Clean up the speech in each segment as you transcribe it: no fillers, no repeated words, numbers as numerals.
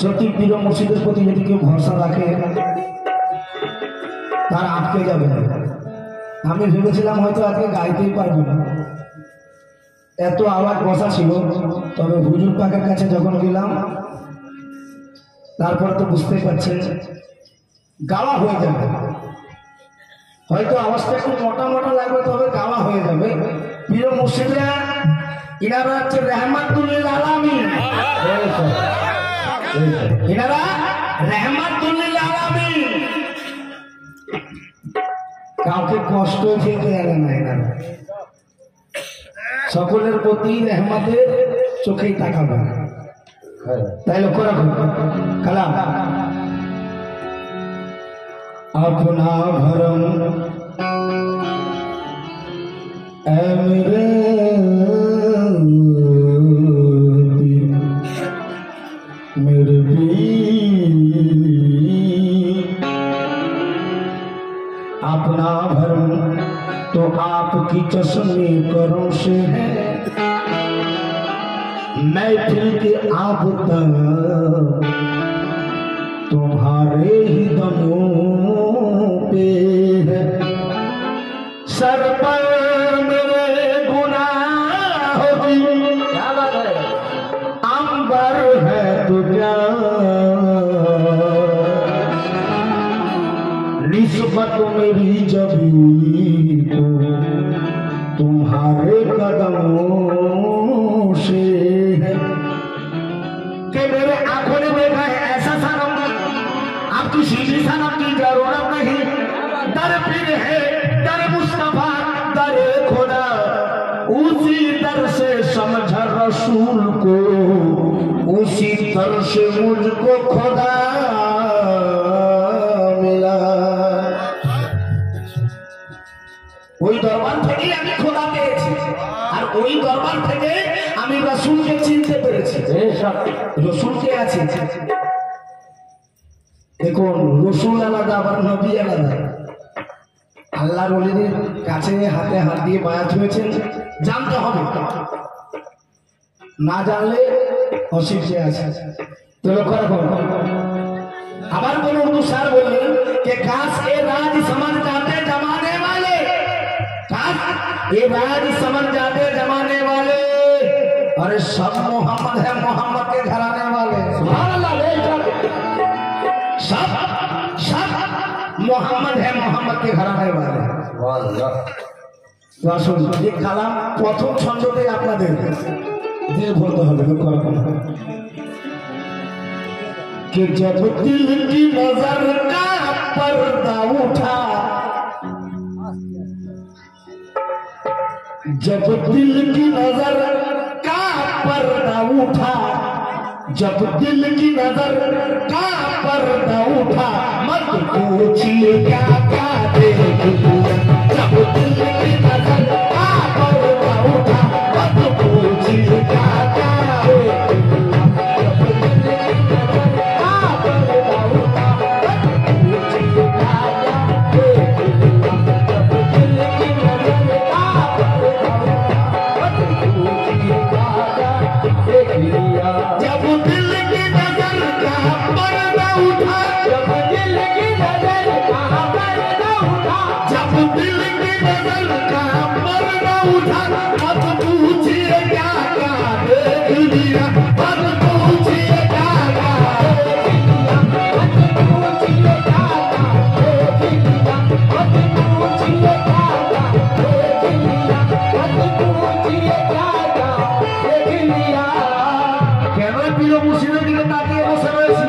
সত্যি প্রিয় মুর্শিদের প্রতি যদি কেউ ভরসা রাখে তার আটকে যাবে না। আমি ভেবেছিলাম হয়তো আজকে গাইতেই পারবো না, এত আওয়াজ বসা ছিল। তবে হুজুর পাকের কাছে যখন গেলাম তারপরে তো বুঝতেই পারছেন গাওয়া হয়ে যাবে। হয়তো আওয়াজটা একটু মোটা মোটা লাগবে, তবে গাওয়া হয়ে যাবে। প্রিয় মুর্শিদরা ইনারা হচ্ছে রহমাতুল্লিল আলামিন, এনারা রহমাতুল্লিল আলামিন, কাউকে কষ্ট দিতে জানে না। এনারা সকলের প্রতি রহমতের চোখেই তাকাবে। তাই লক্ষ্য রাখুন কালাম अपना भरम मेरे मेरे अपना भरम तो आपकी चश्मे करों से है, महफिल के आप तक तुम्हारे ही दमों पे है। सर पर मेरे गुनाहों की अंबर है तो क्या, निस्बत मेरी जबी तो तुम्हारे कदमों से है। कि मेरे आंखों ने देखा है ऐसा सनम, अब किसी भी सनम की जरूरत नहीं। दर पीर है दर मुस्तफा दर खुदा, उसी दर से समझ रसूल को, उसी दर से मुझको खुदा मिला। ওই দরবার থেকে আমি খোদা পেয়েছি, আর ওই দরবার থেকে আমি রসুলকে চিনতে পেরেছি। রসুল কে আছে দেখুন, রসুল আলাদা আবার নবী আলাদা। আল্লাহর ওলিদের কাছে হাতে হাত দিয়ে বায়াত হয়েছেন, জানতে হবে, না জানলে অশিক্ষে আছে। তো লক্ষ্য রাখুন, আবার কোন উর্দু স্যার বললেন যে কাশ এ রাজ সমাজ जाते जमाने वाले, काश ये राज समझ जाते जमाने वाले, अरे सब मोहम्मद है मोहम्मद के घराने वाले। सुभान अल्लाह, सब सब मोहम्मद है मोहम्मद के घराने वाले। আসুন এই কালাম প্রথম ছন্দতে আপনাদের দিয়ে বলতে হবে। कि जब दिल की नजर का पर्दा उठा, जब दिल की नजर का पर्दा उठा, जब दिल की नजर का पर्दा उठा, मत पूछिए क्या क्या देख लिया। जब दिल की नजर का पर्दा उठा, मत पूछिए क्या क्या देख लिया। जब दिल की नजर का पर्दा उठा, जब दिल की नजर का पर्दा उठा, जब दिल की नजर का पर्दा उठा, मत पूछिए क्या क्या देख लिया। मत पूछिए क्या क्या देख लिया, मत पूछिए क्या क्या देख लिया, मत पूछिए क्या क्या देख लिया, मत पूछिए क्या क्या देख लिया। কেন প্রিয় মুর্শিদের দিকে তাকিয়ে বসে রয়েছি?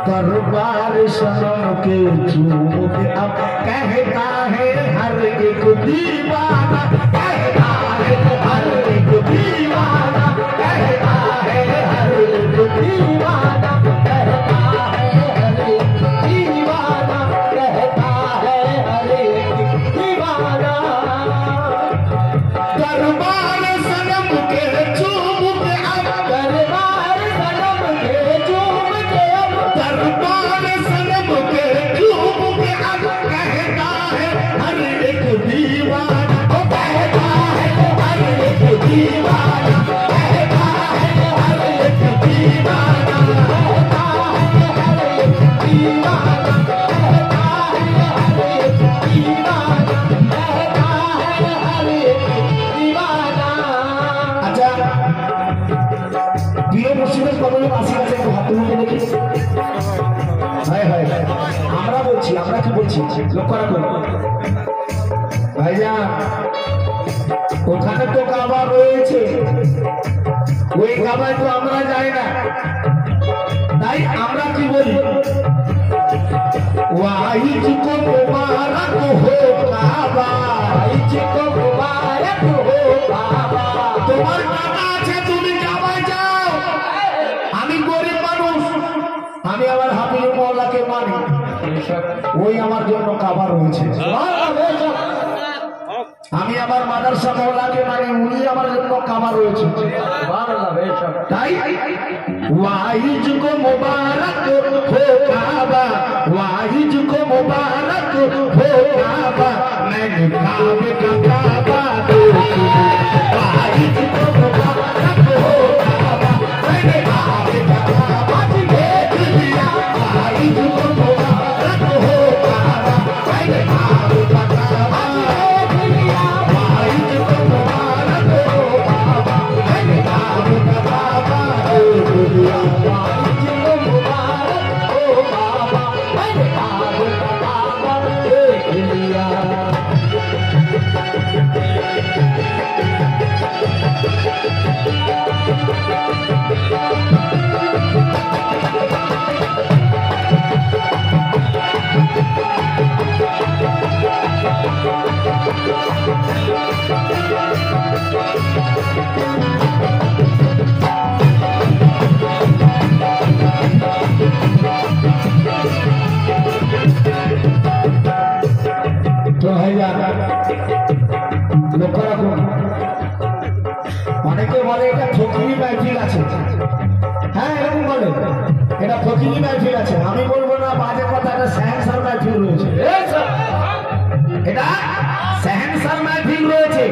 दरबार सनम के झूम के अब कहता है हर एक दीवाना, कहता है हर एक दीवाना, कहता है हर एक दीवाना, कहता है हर एक दीवाना, कहता है हर एक दीवाना। दरबार सनम के झूम के अब, दरबार सनम के झूम के अब, दरबार सनम के झूम के अब कहता है हर एक दीवाना, कहता है हर एक दीवाना, कहता है हर एक दीवाना, कहता है हर एक दीवाना, कहता है हर एक दीवाना, कहता है हर एक दीवाना। अच्छा প্রিয় মুর্শিদের কতজন আসি আছে একটু হাত তুলে দেখি। হ্যাঁ হ্যাঁ আমরা বলছি, আমরা কি বলছি লক্ষ্য রাখুন ভাইজান। ওখানে তো কাবা রয়েছে, ওই কাবায় তো আমরা যাই না, তাই আমরা কি বলি वाहिद को मुबारक हो काबा, वाहिद को मुबारक हो काबा। তোমার টাকা আছে তুমি কাবায় যাও, আমি গরিব মানুষ, আমি আমার হাফিজ মওলাকে মানি, ওই আমার জন্য কাবা রয়েছে। আমি আমার মাদ্রাসা মওলাকে মানি, উনি আমার জন্য কাবা রয়েছে। তাই वाहिद को मुबारक हो काबा, वाहिद को मुबारक हो काबा, मैंने काबे का काबा देखा, वाहिद को मुबारक हो काबा, मैंने काबे का काबा देख लिया, वाहिद को मुबारक हो काबा, मैंने काबे का काबा देख लिया, वाहिद को मुबारक हो काबा, मैंने काबे का काबा देख लिया, वाहिद को मुबारक हो काबा, मैंने काबे का काबा देख लिया। তো ভাইয়া লক্ষ্য রাখুন, অনেকে বলে এটা ফকিরি মাহফিল আছে, হ্যাঁ এরকম বলে এটা ফকিরি মাহফিল আছে। আমি বলবো না বাজে কথা, এটা সেহেনসার মাহফিল রয়েছে, এটা সেহেনসার মাহফিল রয়েছে।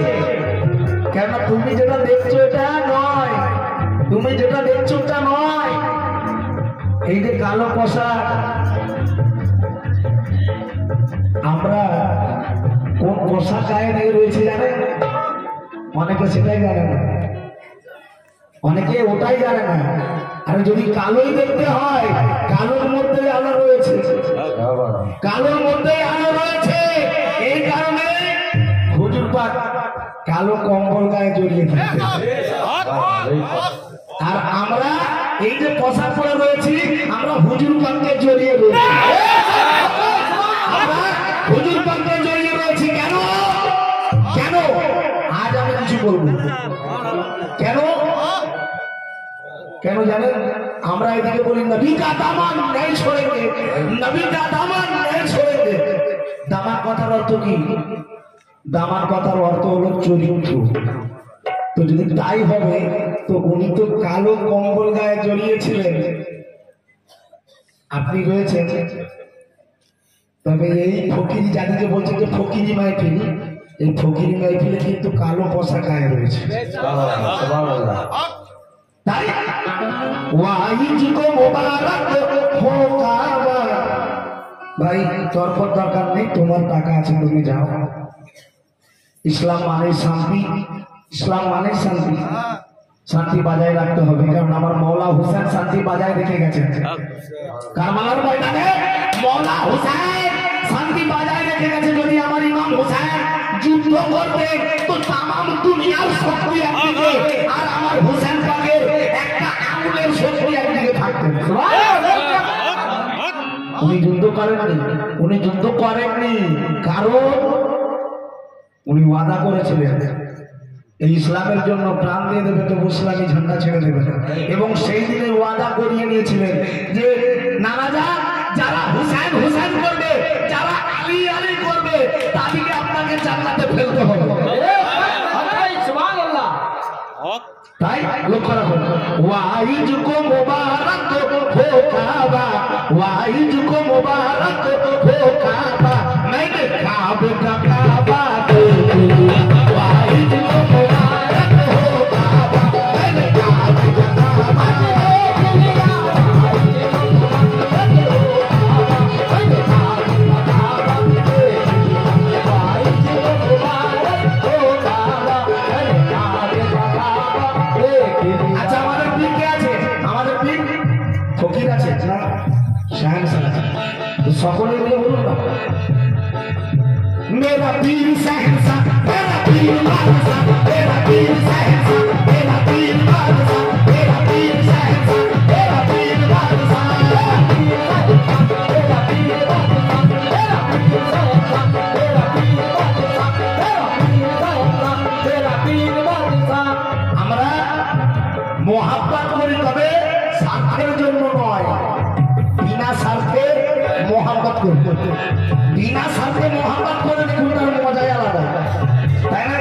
কেন তুমি যেটা দেখছো এটা নয়, তুমি যেটা দেখছো ওটা নয়। এই যে কালো পোশাক, আমরা কোন পোশাক গায়ে রয়েছে জানেন? অনেকে সেটাই জানে না, অনেকে ওটাই জানে না। আর যদি কালোই দেখতে হয়, কালোর মধ্যে আলো রয়েছে, কালোর মধ্যে আলো রয়েছে। এই কারণে হুজুর পাক কালো কম্বল গায়ে জড়িয়ে থাকে, আর আমরা এই যে পোশাক পরে রয়েছি, আমরা হুজুর পাককে জড়িয়ে রয়েছি, আমরা হুজুর পাককে জড়িয়ে রয়েছি। কেন কেন আজ আমি কিছু বলবো, কেন কেন জানেন? আমরা এদিকে বলি নবী কা দামান নেই ছোড়েঙ্গে, নবী কা দামান নেই ছোড়েঙ্গে। দামান কথার অর্থ কি? দামান কথার অর্থ হলো চরিত্র। তো যদি তাই হবে, তো উনি তো কালো কম্বল গায়ে জড়িয়েছিলেন, আপনি রয়েছেন। তবে এই ফকিরি জাতিকে বলছে যে ফকিরি মাহফিল, এই ফকির মাইফিলে কিন্তু কালো পোশাক গায়ে রয়েছে। তাই ওয়াইজ কো মোবারক হো কাবা। ভাই তর্ক দরকার নেই, তোমার টাকা আছে তুমি যাও। ইসলাম মানে শান্তি, ইসলাম মানে শান্তি। শান্তি বজায় রাখতে হবে, কারণ আমার মৌলা হুসেন শান্তি বজায় রেখে গেছেন। কারবালার ময়দানে মৌলা হুসেন শান্তি বজায় রেখে গেছে। যদি আমার ইমাম হুসেন যুদ্ধ করবে তো তামাম দুনিয়ার শক্তি একদিকে, আর আমার হুসেন পাকের একটা আঙুলের শক্তি একদিকে থাকবে। উনি যুদ্ধ করেননি, উনি যুদ্ধ করেননি, কারণ উনি ওয়াদা করেছিলেন এই ইসলামের জন্য প্রাণ দিয়ে দেবে, তো ইসলামী ঝান্ডা ছেড়ে দেবে না। এবং সেই দিনে ওয়াদা করিয়ে নিয়েছিলেন যে নানাজা যারা হুসেন হুসেন করবে, যারা আলী আলী করবে, তাদেরকে আপনাকে জান্নাতে ফেলতে হবে। তাই লক্ষ্য রাখুন, ওয়াইজ কো মুবারক হো কাবা, ওয়াইজ কো মুবারক হো কাবা, मैंने काबे का काबा देखी, वाइज को मुबारक हो काबा, मैंने काबे का काबा देख लिया, मैंने काबे का काबा देख लिया, वाइज को मुबारक हो काबा, मैंने काबे का काबा देख लिया। अच्छा हमारे पीर क्या আছে? আমাদের পীর ফকির আছে না শাহনशाह আছে, তো সকলে মিলে বলুন না, मेरा पीर शहंशाह, मेरा पीर बादशाह, मेरा पीर शहंशाह, मेरा पीर बादशाह, मेरा पीर शहंशाह, मेरा पीर बादशाह, मेरा पीर शहंशाह, मेरा पीर बादशाह, मेरा पीर शहंशाह, मेरा पीर बादशाह, मेरा पीर शहंशाह, मेरा पीर बादशाह। আমরা মোহাব্বত করি, তবে স্বার্থের জন্য নয়, বিনা স্বার্থে মোহাব্বত করি। বিনা স্বার্থে মোহাম্মত করে দেখুন, তার মজাই আলাদা, তাই না?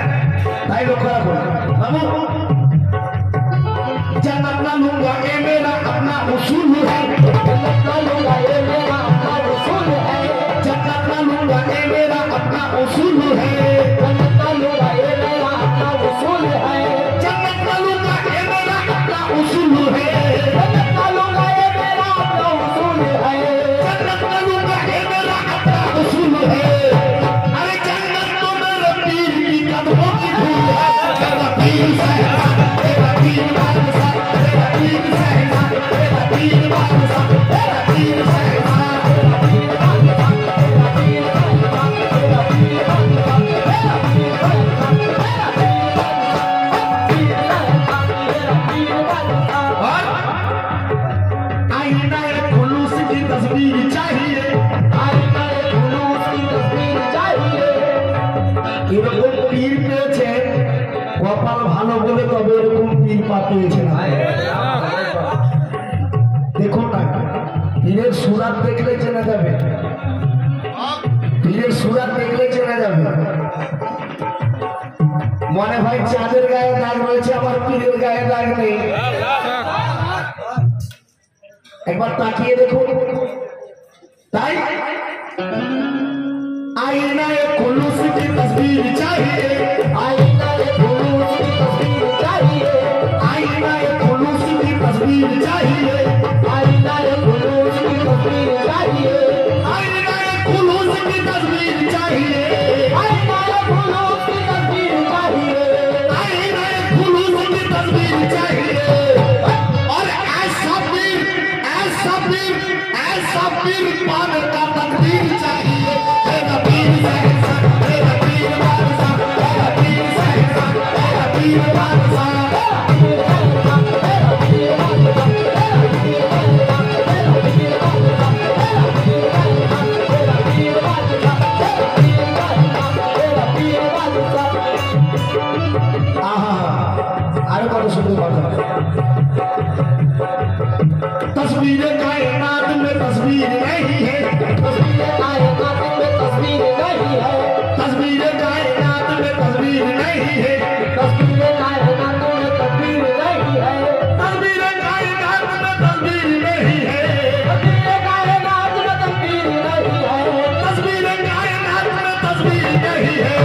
তাই লক্ষ্য রাখুন বাবু, जन्नत ना लूंगा ये मेरा अपना उसूल है, जन्नत ना लूंगा ये मेरा अपना उसूल है, जन्नत ना लूंगा ये मेरा अपना उसूल है, जन्नत ना लूंगा ये मेरा अपना उसूल है, जन्नत ना लूंगा ये मेरा अपना उसूल है, जन्नत ना लूंगा ये मेरा अपना उसूल है, जन्नत ना लूंगा ये मेरा अपना उसूल है। अरे जन्नत तो मेरे पीर की कदमों की धूल है, मेरा पीर शहंशाह, मेरा पीर बादशाह, मेरा पीर शहंशाह, मेरा पीर बादशाह, मेरा पीर शहंशाह, मेरा पीर बादशाह, मेरा पीर शहंशाह, मेरा पीर बादशाह, मेरा पीर शहंशाह, मेरा पीर बादशाह, मेरा पीर बादशाह। और आईना खुलूस की तस्वीर चाहिए, आईना खुलूस की तस्वीर चाहिए। এরকম পীর পেয়েছে কপাল ভালো বলে, তবে এরকম পীর পেয়েছে না। দেখুন না, পীরের সুরাত দেখলে চেনা যাবে, পীরের সুরাত দেখলে চেনা যাবে। মনে হয় চাঁদের গায়ে দাগ রয়েছে, আমার পীরের গায়ে দাগ নেই। একবার তাকিয়ে দেখুন। তাই आईना खुलूस की तस्वीर चाहिए, आईना खुलूस की तस्वीर चाहिए, आईना खुलूस की तस्वीर चाहिए, आईना खुलूस की तस्वीर चाहिए, आईना खुलूस की तस्वीर चाहिए, आईना खुलूस की तस्वीर चाहिए, आईना खुलूस की तस्वीर चाहिए। और ऐसा पीर पाने का तकदीर चाहिए, मेरा पीर शहंशाह, मेरा पीर बादशाह, मेरा पीर शहंशाह, मेरा पीर बादशाह, मेरा पीर शहंशाह, मेरा पीर बादशाह, मेरा पीर शहंशाह, मेरा पीर बादशाह, मेरा पीर शहंशाह, मेरा पीर बादशाह, मेरा पीर शहंशाह, मेरा पीर बादशाह। आहा, आरे कत सुंदर बात। तस्वीर कायनात में तस्वीर नहीं है, तस्वीर कायनात में तस्वीर नहीं है, तस्वीर कायनात में तस्वीर नहीं है, तस्वीर कायनात में तस्वीर नहीं है, तस्वीर कायनात में तस्वीर नहीं है, तस्वीर कायनात में तस्वीर नहीं है, तस्वीर कायनात में तस्वीर नहीं है।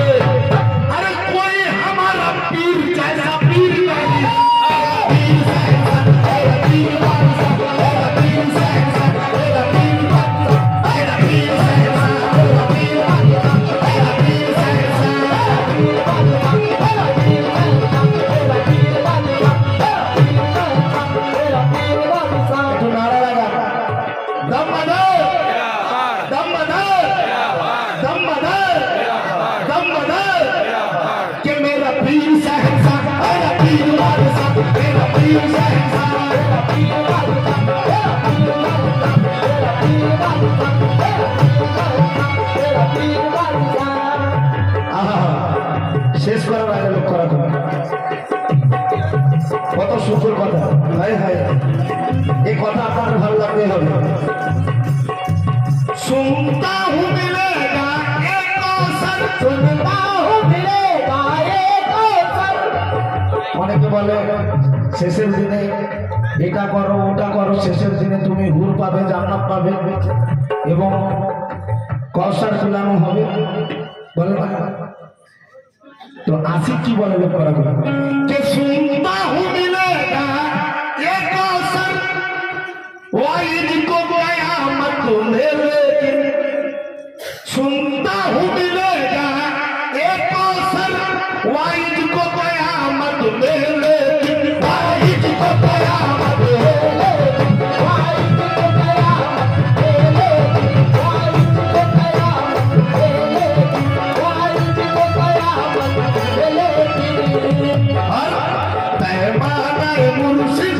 শেষ করার আগে লক্ষ্য রাখুন কত সুন্দর কথা। হাই হাই, এই কথা আপনার ভালো লাগতে হবে। सुनता हूँ मिलेगा एक अवसर, सुनता हूँ मिलेगा एक अवसर। অনেকে বলে শেষের দিনে এটা করো ওটা করো, শেষের দিনে তুমি হুর পাবে, জান্নাত পাবে এবং কওসার পিলানো হবে বলে না। तो आशिक की बोले लोग पर कि सुनता हूँ मिलेगा एक अवसर, वाइद को गया मत मेरे, सुनता हूँ मिलेगा एक अवसर, वाइद को गया मत मेरे, वाइद को गया मत मेरे, वाइद को गया मत मेरे, वाइद को गया मत मेरे, वाइद को गया मत पैमाना मुर्शिद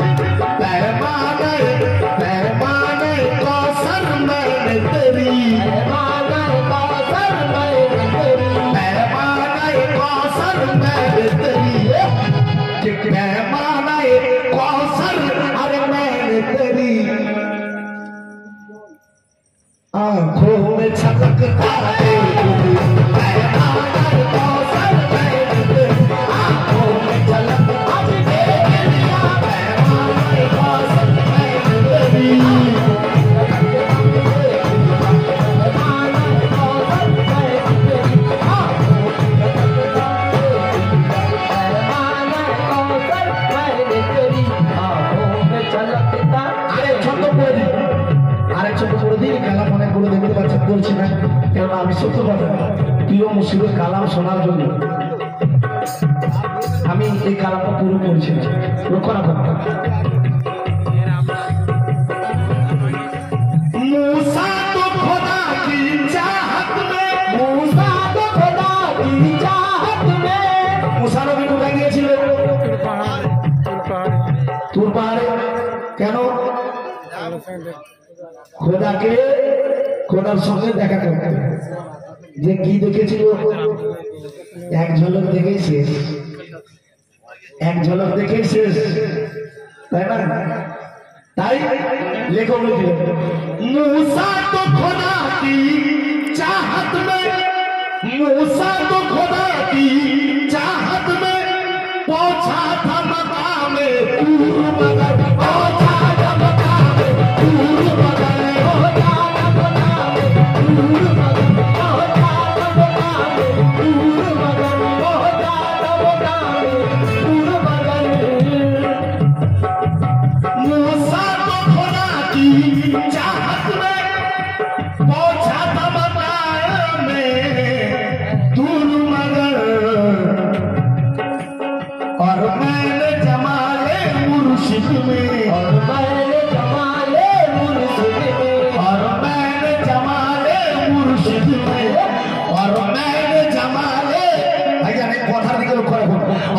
पैमाना पैमाना कौसर मैंने तेरी, पैमाना कौसर मैंने तेरी, पैमाना कौसर मैंने तेरी, पैमाना कौसर अरे मैंने तेरी, आंखों में छलकता है पैमाना कौसर मैंने तेरी, आंखों में छलकता है पैमाना कौसर मैंने तेरी, पैमाना कौसर मैंने तेरी, पैमाना कौसर मैंने तेरी, आंखों में छलकता। अरे ছোট করে দিই, আরেক ছোট করে দিই, কালাম অনেক করে দেখতে পাচ্ছেন বলছি না, কেন আমি সত্য কথা প্রিয় মুর্শিদের কালাম শোনার জন্য আমি এই কালামটা পুরো করছি না। লক্ষ্য রাখুন मूसा तो खुदा की चाहत में, मूसा तो खुदा की चाहत में, मूसा नबी কোথায় গিয়েছিল? তুর পাহাড়ে। কেন? খোদাকে খোদার সঙ্গে দেখা করতে। যে কি দেখেছিল? এক ঝলক দেখেই শেষ, এক ঝলক দেখেই শেষ, তাই না? তাই লেখক লিখলেন मूसा तो खुदा की चाहत में, मूसा तो खुदा की चाहत में पहुंचा था मकाम तूर मगर, पहुंचा था मकाम तूर मगर, पहुंचा था मकाम तूर मगर, पहुंचा था मकाम तूर मगर, पहुंचा था मकाम तूर मगर। मूसा तो खुदा की चाहत में पहुंचा था मकाम तूर मगर, और मैंने जमाले मुर्शिद में, और मैंने जमाले मुर्शिद में, और मैंने जमाले मुर्शिद में, और मैंने जमाले भैया नहीं कोठा निकल खोल,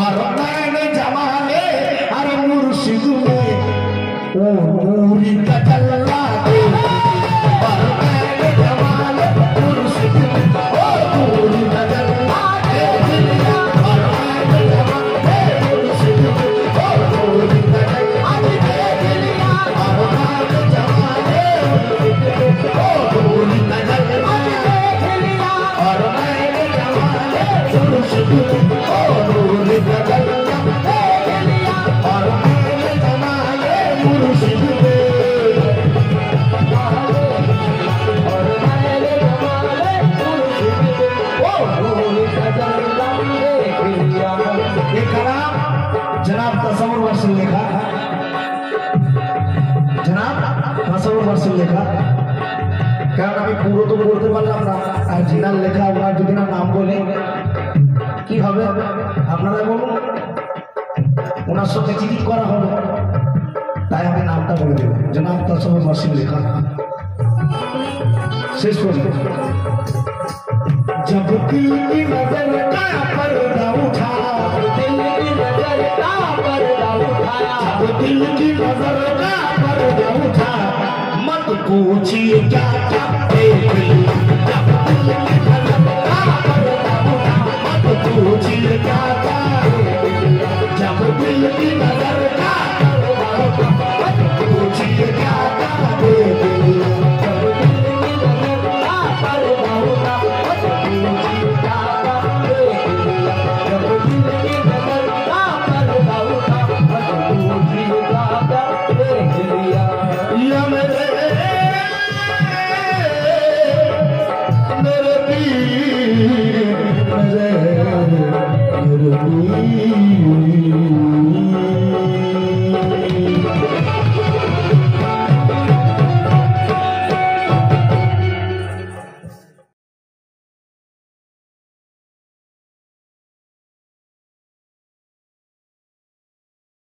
और मैंने जमाले अरे मुर्शिद में ओ नूरी तजल्ला के, और मैंने जमाले मुर्शिद में ओ नूरी तजल्ला के दिया, और मैंने जमाले मुर्शिद में ओ नूरी तजल्ला के दिया, और मैंने जमाले ओ नूरी तजल्ला के दिया, और मैंने जमाले मुर्शिद में ओ नूरी तजल्ला के दिया, और मैंने जमाले मुर्शिद में जनाब तसव्वुर वर्षन लेखा, जनाब तसव्वुर वर्षन लेखा, কারণ আমি পুরো তো বলতে পারলাম না, আর জিনার লেখা ওনার যদি না নাম বলে কি হবে আপনারা বলুন, ওনার সঙ্গে চিঠি করা হবে, তাই আমি নামটা বলে দেব। জনাব তসব্বুর वर्षन লেখা শেষ করি। जब दिल की नजर का पर्दा उठा, दिल की नजर का पर्दा उठा, जब दिल की नजर का पर्दा उठा मत पूछिए क्या क्या देख लिया। जब दिल की नजर का पर्दा उठा मत पूछिए क्या क्या